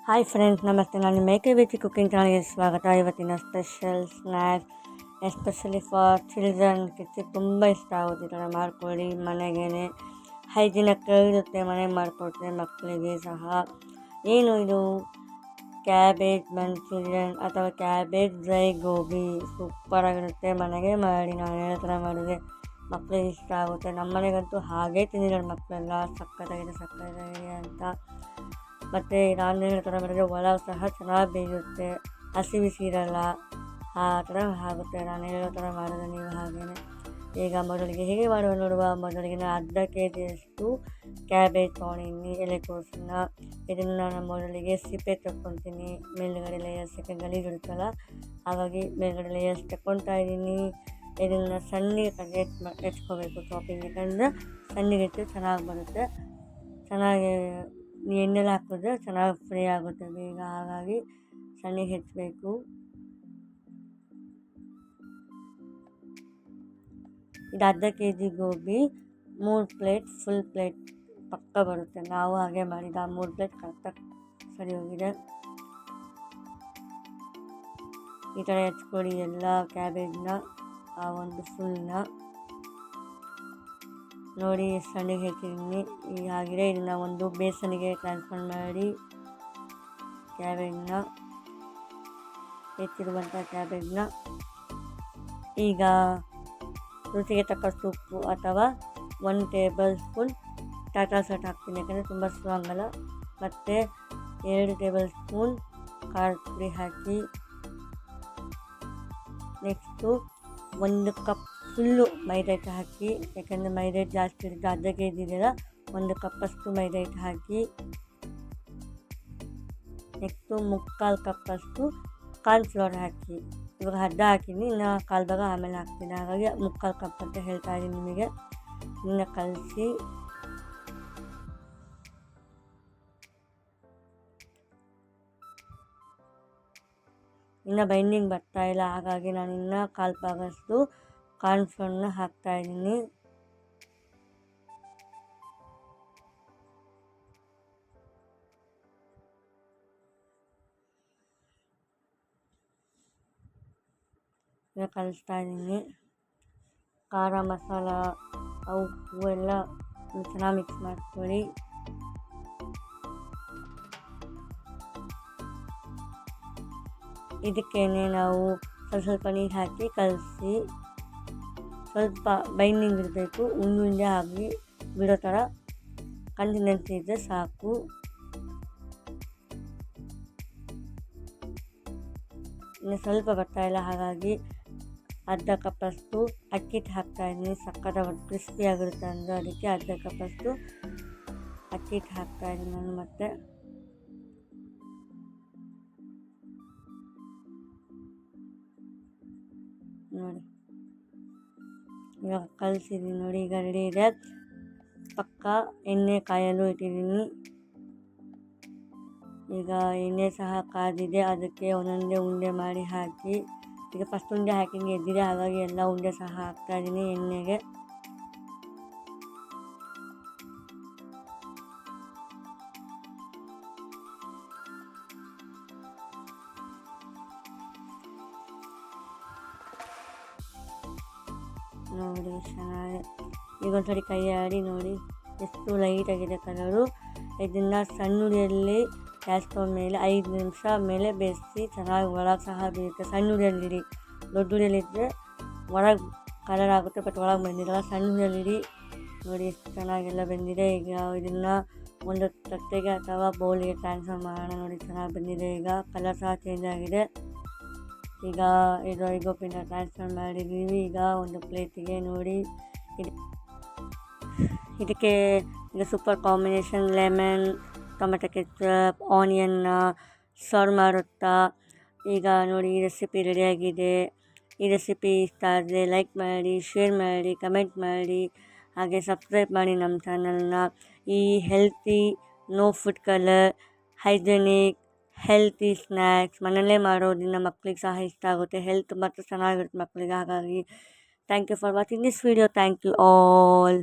Hi friends, ನಮಸ್ತೆ. ನಾನು ಮೇಕೆ ವಿತ್ ಕುಕ್ಕಿಂಗ್ ಚಾನಲ್ಗೆ ಸ್ವಾಗತ. ಇವತ್ತಿನ special snacks especially for children ಕಿಡ್ಸಿಗೆ ತುಂಬ ಇಷ್ಟ ಆಗುತ್ತೆ. ಈ ಥರ ಮಾಡ್ಕೊಳ್ಳಿ. ಮನೆಗೇ ಹೈಜಿನಕ್ಕೆ ಇರುತ್ತೆ, ಮನೆಗೆ ಮಾಡಿಕೊಟ್ರೆ ಮಕ್ಕಳಿಗೆ ಸಹ. ಏನು ಇದು ಕ್ಯಾಬೇಜ್ ಮಂಚೂರಿಯನ್ ಅಥವಾ ಕ್ಯಾಬೇಜ್ ಡ್ರೈ ಗೋಬಿ ಸೂಪರಾಗಿರುತ್ತೆ. ಮನೆಗೆ ಮಾಡಿ ನಾನು ಹೇಳೋ ಥರ ಮಾಡಿದ್ರೆ ಮಕ್ಕಳಿಗೆ ಇಷ್ಟ ಆಗುತ್ತೆ. ನಮ್ಮ ಮನೆಗಂತೂ ಹಾಗೇ ತಿಂದಿದ್ದಾರೆ ಮಕ್ಕಳೆಲ್ಲ, ಸಕ್ಕತ್ತಾಗಿದೆ ಅಂತ. ಮತ್ತು ನಾನು ಹೇಳೋ ಥರ ಮಾಡಿದ್ರೆ ಒಳಗೆ ಸಹ ಚೆನ್ನಾಗಿ ಬೇಯುತ್ತೆ, ಹಸಿ ಬಿಸಿ ಇರಲ್ಲ, ಆ ಥರ ಆಗುತ್ತೆ ನಾನು ಹೇಳೋ ಥರ ಮಾಡಿದ್ರೆ ನೀವು ಹಾಗೆಯೇ. ಈಗ ಮೊದಲಿಗೆ ಹೇಗೆ ಮಾಡುವ ನೋಡುವ. ಮೊದಲಿಗೆ ನಾನು ಅರ್ಧ ಕೆಜಿಯಷ್ಟು ಕ್ಯಾಬೇಜ್ ತೊಗೊಂಡಿನಿ, ಎಲೆಕೋಸನ್ನ. ಇದನ್ನು ನಾನು ಮೊದಲಿಗೆ ಸಿಪ್ಪೆ ತಗೊತೀನಿ. ಮೇಲುಗಡೆ ಲೇಯರ್ಸ್ ಗಲೀಜಿರುತ್ತಲ್ಲ, ಹಾಗಾಗಿ ಮೇಲುಗಡೆ ಲೇಯರ್ಸ್ ತಗೊತಾ ಇದ್ದೀನಿ. ಇದನ್ನು ಸಣ್ಣಗೆ ಹೆಚ್ಕೋಬೇಕು ಚಾಪಿಂಗ್, ಯಾಕಂದರೆ ಸಣ್ಣಗೆ ಹೆಚ್ಚು ಚೆನ್ನಾಗಿ ಬರುತ್ತೆ. ಚೆನ್ನಾಗಿ ಎಣ್ಣೆಲಿ ಹಾಕಿದ್ರೆ ಚೆನ್ನಾಗಿ ಫ್ರೈ ಆಗುತ್ತೆ ಬೇಗ, ಹಾಗಾಗಿ ಸಣ್ಣಗೆ ಹೆಚ್ಚಬೇಕು. ಇದು ಅರ್ಧ K G gobi 3 plate full plate ಪಕ್ಕ ಬರುತ್ತೆ. ನಾವು ಹಾಗೆ ಮಾಡಿದ 3 ಪ್ಲೇಟ್ ಕರೆಕ್ಟಾಗಿ ಸರಿ ಹೋಗಿದೆ. ಈ ಥರ ಹೆಚ್ಕೊಳ್ಳಿ ಎಲ್ಲ ಕ್ಯಾಬೇಜ್ನ, ಆ ಒಂದು ಫುಲ್ನ ನೋಡಿ ಎಷ್ಟು ಸಣ್ಣಗೆ ಹೆಚ್ಚಿದ್ದೀನಿ. ಹಾಗೆ ಇದನ್ನು ಒಂದು ಬೇಸನಿಗೆ ಟ್ರಾನ್ಸ್ಫರ್ ಮಾಡಿ ಕ್ಯಾಬೇಜ್ನ, ಹೆಚ್ಚಿರುವಂಥ ಕ್ಯಾಬೇಜ್ನ ಈಗ ರುಚಿಗೆ ತಕ್ಕಷ್ಟು ಉಪ್ಪು ಅಥವಾ 1 ಟೇಬಲ್ ಸ್ಪೂನ್ ಟಾಟಾ ಸಾಲ್ಟ್ ಹಾಕ್ತೀನಿ, ಯಾಕಂದರೆ ತುಂಬ ಸ್ಟ್ರಾಂಗ್ ಅಲ್ಲ. ಮತ್ತು 2 ಟೇಬಲ್ ಸ್ಪೂನ್ ಖಾರದ ಪುಡಿ ಹಾಕಿ, ನೆಕ್ಸ್ಟು 1 ಕಪ್ ಫುಲ್ಲು ಮೈದಾ ಹಿಟ್ಟು ಹಾಕಿ, ಯಾಕಂದರೆ ಮೈದಾ ಹಿಟ್ಟು ಜಾಸ್ತಿ ಇರುತ್ತೆ. ಅರ್ಧ ಕೆ ಜಿ ಇದೆಯಲ್ಲ, 1 ಕಪ್ಪಷ್ಟು ಮೈದಾ ಹಿಟ್ಟು ಹಾಕಿ. ನೆಕ್ಸ್ಟು 3/4 ಕಪ್ಪಷ್ಟು ಕಾರ್ನ್ಫ್ಲವರ್ ಹಾಕಿ. ಇವಾಗ ಅರ್ಧ ಹಾಕಿದ್ದೀನಿ, ಇನ್ನು 1/4 ಭಾಗ ಆಮೇಲೆ ಹಾಕ್ತೀನಿ, ಹಾಗಾಗಿ 3/4 ಕಪ್ ಅಂತ ಹೇಳ್ತಾ ಇದ್ದೀನಿ ನಿಮಗೆ. ಇನ್ನು ಕಲಸಿ ಇನ್ನು ಬೈಂಡಿಂಗ್ ಬರ್ತಾಯಿಲ್ಲ, ಹಾಗಾಗಿ ನಾನು ಇನ್ನು 1/4 ಭಾಗಷ್ಟು ಕಾರ್ನ್ಫ್ಲವರ್ನ ಹಾಕ್ತಾಯಿದ್ದೀನಿ. ಕಲಿಸ್ತಾ ಇದ್ದೀನಿ. ಖಾರ ಮಸಾಲ ಉಪ್ಪು ಎಲ್ಲ ಚೆನ್ನಾಗಿ ಮಿಕ್ಸ್ ಮಾಡ್ಕೊಳ್ಳಿ. ಇದಕ್ಕೇನೆ ನಾವು ಸ್ವಲ್ಪ ನೀರು ಹಾಕಿ ಕಲಸಿ, ಸ್ವಲ್ಪ ಬೈಂಡಿಂಗ್ ಇರಬೇಕು, ಉಂಡೆ ಆಗಿ ಬಿಡೋ ಥರ ಕನ್ಸಿಸ್ಟೆನ್ಸಿ ಇದ್ದರೆ ಸಾಕು. ಇನ್ನು ಸ್ವಲ್ಪ ಬರ್ತಾಯಿಲ್ಲ, ಹಾಗಾಗಿ ಅರ್ಧ ಕಪ್ಪಷ್ಟು ಅಕ್ಕಿ ಹಿಟ್ಟು ಹಾಕ್ತಾಯಿದ್ದೀನಿ. ಸಕ್ಕತ್ತಾಗಿ ಕ್ರಿಸ್ಪಿಯಾಗಿರುತ್ತೆ ಅಂದರೆ ಅದಕ್ಕೆ ಅರ್ಧ ಕಪ್ಪಷ್ಟು ಅಕ್ಕಿ ಹಿಟ್ಟು ಹಾಕ್ತಾಯಿದ್ದೀನಿ ನಾನು. ಮತ್ತೆ ನೋಡಿ ಇವಾಗ ಕಲಿಸಿದ್ದೀನಿ ನೋಡಿ, ಈಗ ರೆಡಿ ಇದೆ. ಪಕ್ಕ ಎಣ್ಣೆ ಕಾಯಲು ಇಟ್ಟಿದ್ದೀನಿ. ಈಗ ಎಣ್ಣೆ ಸಹ ಕಾದಿದೆ, ಅದಕ್ಕೆ ಒಂದೊಂದೇ ಉಂಡೆ ಮಾಡಿ ಹಾಕಿ. ಈಗ ಫಸ್ಟ್ ಉಂಡೆ ಹಾಕಿಂಗೆ ಎದ್ದಿದೆ, ಹಾಗಾಗಿ ಎಲ್ಲ ಉಂಡೆ ಸಹ ಹಾಕ್ತಾಯಿದ್ದೀನಿ ಎಣ್ಣೆಗೆ. ನೋಡಿ ಚೆನ್ನಾಗಿ ಈಗ ಒಂದ್ಸರಿ ಕೈ ಆಡಿ ನೋಡಿ ಎಷ್ಟು ಲೈಟಾಗಿದೆ ಕಲರು. ಇದನ್ನು ಸಣ್ಣ ಉರಿಯಲ್ಲಿ ಗ್ಯಾಸ್ ಸ್ಟವ್ ಮೇಲೆ 5 ನಿಮಿಷ ಮೇಲೆ ಬೇಯಿಸಿ ಚೆನ್ನಾಗಿ ಒಳಗೆ ಸಹ ಬೇಯುತ್ತೆ. ಸಣ್ಣ ಉರಿಯಲ್ಲಿಡಿ, ದೊಡ್ಡ ಉರಿಯಲ್ಲಿದ್ದರೆ ಒಳಗೆ ಕಲರ್ ಆಗುತ್ತೆ, ಬಟ್ ಒಳಗೆ ಬಂದಿರಲ್ಲ. ಸಣ್ಣ ಉರಿಯಲ್ಲಿಡಿ. ನೋಡಿ ಎಷ್ಟು ಚೆನ್ನಾಗೆಲ್ಲ ಬಂದಿದೆ. ಈಗ ಇದನ್ನು ಒಂದು ತಟ್ಟೆಗೆ ಅಥವಾ ಬೌಲಿಗೆ ಟ್ರಾನ್ಸ್ಫರ್ ಮಾಡೋಣ. ನೋಡಿ ಚೆನ್ನಾಗಿ ಬಂದಿದೆ, ಈಗ ಕಲರ್ ಸಹ ಚೇಂಜ್ ಆಗಿದೆ. ಈಗ ಇದು ಗೋಬಿನ ಟ್ರಾನ್ಸ್ಫರ್ ಮಾಡಿದ್ದೀವಿ. ಈಗ ಒಂದು ಪ್ಲೇಟಿಗೆ ನೋಡಿ, ಇದಕ್ಕೆ ಈಗ super combination lemon, tomato ketchup, ಆನಿಯನ್ನ ಸರ್ವ್ ಮಾಡುತ್ತಾ. ಈಗ ನೋಡಿ ಈ ರೆಸಿಪಿ ರೆಡಿಯಾಗಿದೆ. ಈ ರೆಸಿಪಿ ಇಷ್ಟ ಆದರೆ ಲೈಕ್ ಮಾಡಿ, ಶೇರ್ ಮಾಡಿ, ಕಮೆಂಟ್ ಮಾಡಿ, ಹಾಗೆ ಸಬ್ಸ್ಕ್ರೈಬ್ ಮಾಡಿ ನಮ್ಮ ಚಾನಲ್ನ. ಈ healthy, no food colour, hygienic, healthy snacks ಮನೆಯಲ್ಲೇ ಮಾಡೋದ್ರಿಂದ ಮಕ್ಕಳಿಗೆ ಸಹ ಇಷ್ಟ ಆಗುತ್ತೆ. ಹೆಲ್ತ್ ಮತ್ತು ಚೆನ್ನಾಗಿರುತ್ತೆ ಮಕ್ಕಳಿಗೆ. ಹಾಗಾಗಿ thank you for watching this video. Thank you all.